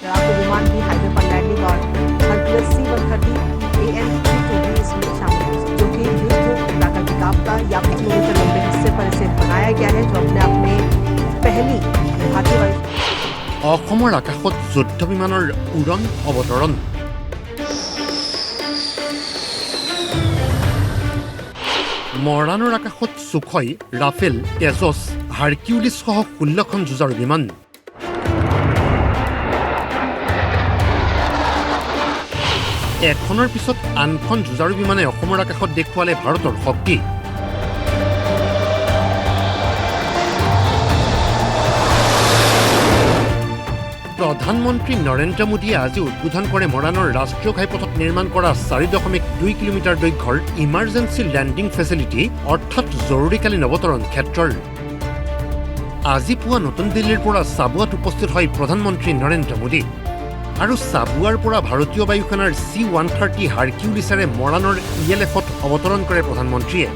लड़ाकू विमान की हाईवे पर लैंडिंग और हरक्यूलिस C-130 AN-320 इसमें शामिल है, जो कि युद्ध, प्राकृतिक आपदा या 5 किलोमीटर लंबे हिस्से पर इसे बनाया गया है, जो अपने आप में पहली भारतीय वायु অসমৰ আকাশত যুদ্ধ বিমানৰ উৰণ অৱতৰণ মৰাণৰ আকাশত সুখয়, ৰাফেল, তেজছ, হাৰকিউলিছ সহ 16খন যুঁজাৰু বিমান এখনৰ পিছত আনখন যুঁজাৰু বিমানে অসমৰ আকাশত দেখুৱালে ভাৰতৰ শক্তি প্ৰধানমন্ত্ৰী নৰেন্দ্ৰ মোদীয়ে আজি উদ্বোধন কৰে মৰাণৰ ৰাষ্ট্ৰীয় ঘাইপথত নিৰ্মাণ কৰা 4.2 কিলোমিটাৰ দৈৰ্ঘ্যৰ ইমাৰ্জেঞ্চি লেণ্ডিং ফেচিলিটি অৰ্থাৎ জৰুৰীকালীন অৱতৰণ ক্ষেত্ৰৰ আজি পুৱা নতুন দিল্লীৰ পৰা চাবুৱাত উপস্থিত হয় প্ৰধানমন্ত্ৰী নৰেন্দ্ৰ মোদী আৰু চাবুৱাৰ পৰা ভাৰতীয় বায়ুসেনাৰ C-130 হাৰকিউলিছেৰে মৰাণৰ ELF-ত অৱতৰণ কৰে প্ৰধানমন্ত্ৰীয়ে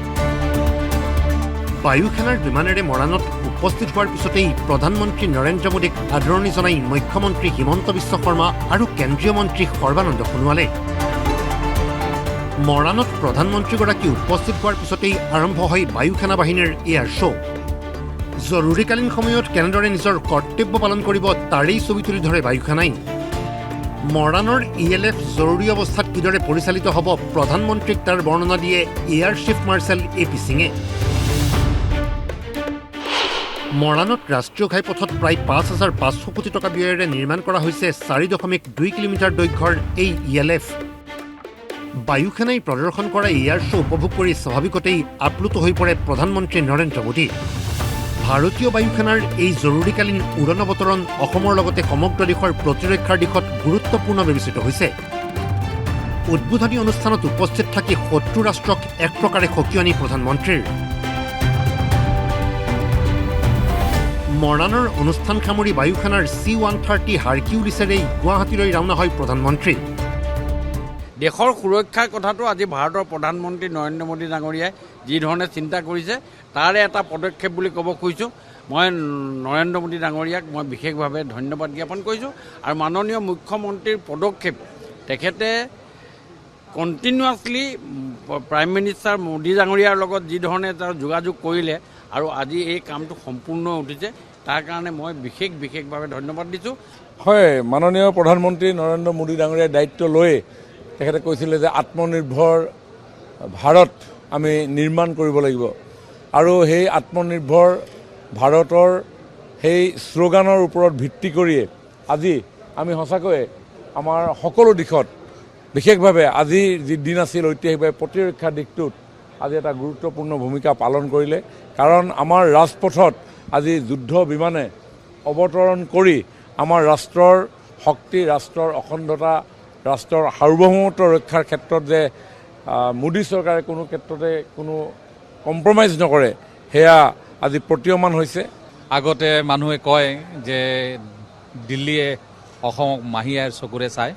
বায়ুসেনাৰ বিমানেৰে মৰাণত উপস্থিত হোৱাৰ পিছতেই প্ৰধানমন্ত্ৰী নৰেন্দ্ৰ মোদীক আদৰণি জনাই মুখ্যমন্ত্ৰী হিমন্ত বিশ্ব শৰ্মা আৰু কেন্দ্ৰীয় মন্ত্ৰী সৰ্বানন্দ সোণোৱালে মৰাণত প্ৰধানমন্ত্ৰীগৰাকী উপস্থিত হোৱাৰ পিছতেই আৰম্ভ হয় বায়ুসেনা বাহিনীৰ এয়াৰ শ্ব' জৰুৰীকালীন সময়ত কেনেদৰে নিজৰ কৰ্তব্য পালন কৰিব তাৰেই ছবি তুলি ধৰে বায়ুসেনাই মৰাণৰ ELF জৰুৰী অৱস্থাত কিদৰে পৰিচালিত হ'ব প্ৰধানমন্ত্ৰীক তাৰ বৰ্ণনা দিয়ে এয়াৰ চিফ মাৰ্শ্বেল AP সিঙে মৰাণত ৰাষ্ট্ৰীয় ঘাইপথত প্ৰায় 5,500 কোটি টকা ব্যয়েৰে নিৰ্মাণ কৰা হৈছে 4.2 কিলোমিটাৰ দৈৰ্ঘ্যৰ এই ELF বায়ুসেনাই প্ৰদৰ্শন কৰা এয়াৰ শ্ব' উপভোগ কৰি স্বাভাৱিকতেই আপ্লুত হৈ পৰে প্ৰধানমন্ত্ৰী নৰেন্দ্ৰ মোদী ভাৰতীয় বায়ুসেনাৰ এই জৰুৰীকালীন উৰণ অৱতৰণ অসমৰ লগতে সমগ্ৰ দেশৰ প্ৰতিৰক্ষাৰ দিশত গুৰুত্বপূৰ্ণ বিবেচিত হৈছে উদ্বোধনী অনুষ্ঠানত উপস্থিত থাকি শত্ৰু ৰাষ্ট্ৰক এক প্ৰকাৰে সকিয়নি প্ৰধানমন্ত্ৰীৰ মৰাণৰ অনুষ্ঠান সামৰি বায়ুসেনাৰ C-130 হাৰকিউলিছেৰে গুৱাহাটীলৈ ৰাওনা হয় প্ৰধানমন্ত্ৰী দেশৰ সুৰক্ষাৰ কথাটো আজি ভাৰতৰ প্ৰধানমন্ত্ৰী নৰেন্দ্ৰ মোদী ডাঙৰীয়াই যি ধৰণে চিন্তা কৰিছে তাৰে এটা পদক্ষেপ বুলি ক'ব খুজিছোঁ মই নৰেন্দ্ৰ মোদী ডাঙৰীয়াক মই বিশেষভাৱে ধন্যবাদ জ্ঞাপন কৰিছোঁ আৰু মাননীয় মুখ্যমন্ত্ৰীৰ পদক্ষেপ তেখেতে কণ্টিনিউৱাছলি প্ৰাইম মিনিষ্টাৰ মোদী ডাঙৰীয়াৰ লগত যি ধৰণে তাৰ যোগাযোগ কৰিলে আৰু আজি এই কামটো সম্পূৰ্ণ উঠিছে তাৰ কাৰণে মই বিশেষভাৱে ধন্যবাদ দিছোঁ হয় মাননীয় প্ৰধানমন্ত্ৰী নৰেন্দ্ৰ মোদী ডাঙৰীয়াৰ দায়িত্ব লৈ তেখেতে কৈছিলে যে আত্মনিৰ্ভৰ ভাৰত আমি নিৰ্মাণ কৰিব লাগিব আৰু সেই আত্মনিৰ্ভৰ ভাৰতৰ সেই শ্লোগানৰ ওপৰত ভিত্তি কৰিয়ে আজি আমি সঁচাকৈয়ে আমাৰ সকলো দিশত বিশেষভাৱে আজি যি দিন আছিল ঐতিহাসিকভাৱে প্ৰতিৰক্ষাৰ দিশটোত আজি এটা গুৰুত্বপূৰ্ণ ভূমিকা পালন কৰিলে কাৰণ আমাৰ ৰাজপথত আজি যুদ্ধ বিমানে অৱতৰণ কৰি আমাৰ ৰাষ্ট্ৰৰ শক্তি ৰাষ্ট্ৰৰ অখণ্ডতা ৰাষ্ট্ৰৰ সাৰ্বভৌমত্ব ৰক্ষাৰ ক্ষেত্ৰত যে মোদী চৰকাৰে কোনো ক্ষেত্ৰতে কোনো কম্প্ৰমাইজ নকৰে সেয়া আজি প্ৰতীয়মান হৈছে আগতে মানুহে কয় যে দিল্লীয়ে অসমক মাহীয়াৰ চকুৰে চায়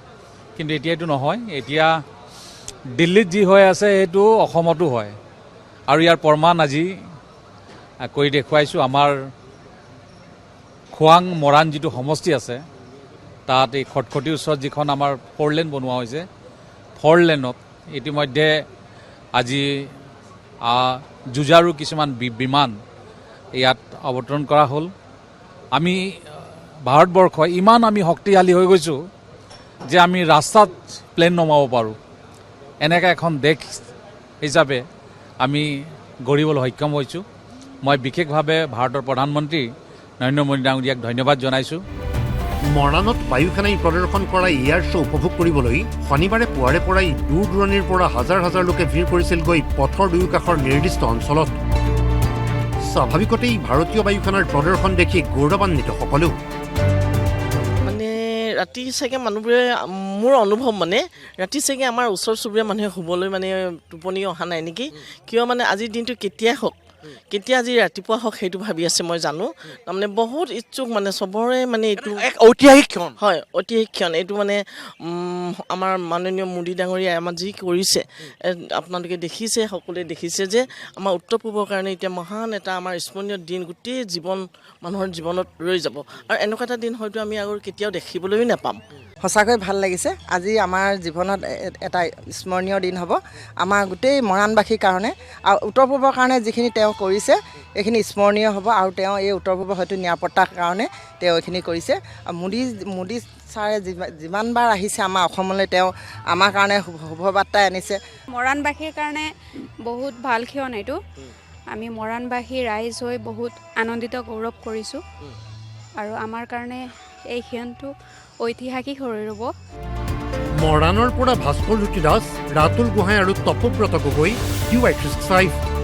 কিন্তু এতিয়া এইটো নহয় এতিয়া দিল্লীত যি হৈ আছে সেইটো অসমতো হয় আৰু ইয়াৰ প্ৰমাণ আজি কৰি দেখুৱাইছোঁ আমাৰ খোৱাং মৰাণ যিটো সমষ্টি আছে তাত এই খটখটিৰ ওচৰত যিখন আমাৰ 4 লেন বনোৱা হৈছে 4 লেনত ইতিমধ্যে আজি যুঁজাৰু কিছুমান বিমান ইয়াত অৱতৰণ কৰা হ'ল আমি ভাৰতবৰ্ষ ইমান আমি শক্তিশালী হৈ গৈছোঁ যে আমি ৰাস্তাত প্লেন নমাব পাৰোঁ এনেকৈ এখন দেশ হিচাপে আমি গঢ়িবলৈ সক্ষম হৈছোঁ মই বিশেষভাৱে ভাৰতৰ প্ৰধানমন্ত্ৰী নৰেন্দ্ৰ মোদী ডাঙৰীয়াক ধন্যবাদ জনাইছোঁ মৰাণত বায়ুসেনাই প্ৰদৰ্শন কৰা এয়াৰ শ্ব' উপভোগ কৰিবলৈ শনিবাৰে পুৱাৰে পৰাই দূৰ দূৰণিৰ পৰা হাজাৰ হাজাৰ লোকে ভিৰ কৰিছিলগৈ পথৰ দুয়োকাষৰ নিৰ্দিষ্ট অঞ্চলত স্বাভাৱিকতেই ভাৰতীয় বায়ুসেনাৰ প্ৰদৰ্শন দেখি গৌৰৱান্বিত সকলো মানে ৰাতি চাগে মানুহবোৰে মোৰ অনুভৱ মানে ৰাতি চাগে আমাৰ ওচৰ চুবুৰীয়া মানুহে শুবলৈ মানে টোপনি অহা নাই নেকি কিয় মানে আজিৰ দিনটো কেতিয়াই হওক কেতিয়া আজি ৰাতিপুৱা হওক সেইটো ভাবি আছে মই জানো তাৰমানে বহুত ইচ্ছুক মানে চবৰে মানে এইটো এক ঐতিহাসিক ক্ষণ হয় ঐতিহাসিক ক্ষণ এইটো মানে আমাৰ মাননীয় মোদী ডাঙৰীয়াই আমাৰ যি কৰিছে আপোনালোকে দেখিছে সকলোৱে দেখিছে যে আমাৰ উত্তৰ পূবৰ কাৰণে এতিয়া মহান এটা আমাৰ স্মৰণীয় দিন গোটেই জীৱন মানুহৰ জীৱনত ৰৈ যাব আৰু এনেকুৱা এটা দিন হয়তো আমি আৰু কেতিয়াও দেখিবলৈ নাপাম সঁচাকৈ ভাল লাগিছে আজি আমাৰ জীৱনত এটা স্মৰণীয় দিন হ'ব আমাৰ গোটেই মৰাণবাসীৰ কাৰণে আৰু উত্তৰ পূবৰ কাৰণে যিখিনি তেওঁ কৰিছে এইখিনি স্মৰণীয় হ'ব আৰু তেওঁ এই উত্তৰ পূবৰ হয়তো নিৰাপত্তাৰ কাৰণে তেওঁ এইখিনি কৰিছে মোদী ছাৰে যিমানবাৰ আহিছে আমাৰ অসমলৈ তেওঁ আমাৰ কাৰণে শুভবাৰ্তা আনিছে মৰাণবাসীৰ কাৰণে বহুত ভাল ক্ষণ এইটো আমি মৰাণবাসী ৰাইজ হৈ বহুত আনন্দিত গৌৰৱ কৰিছোঁ আৰু আমাৰ কাৰণে এই ক্ষণটো ঐতিহাসিক হৈ ৰ'ব মৰাণৰ পৰা ভাস্কৰ জ্যোতি দাস, ৰাতুল গোহাঁই আৰু তপব্ৰত গগৈ, UY 365।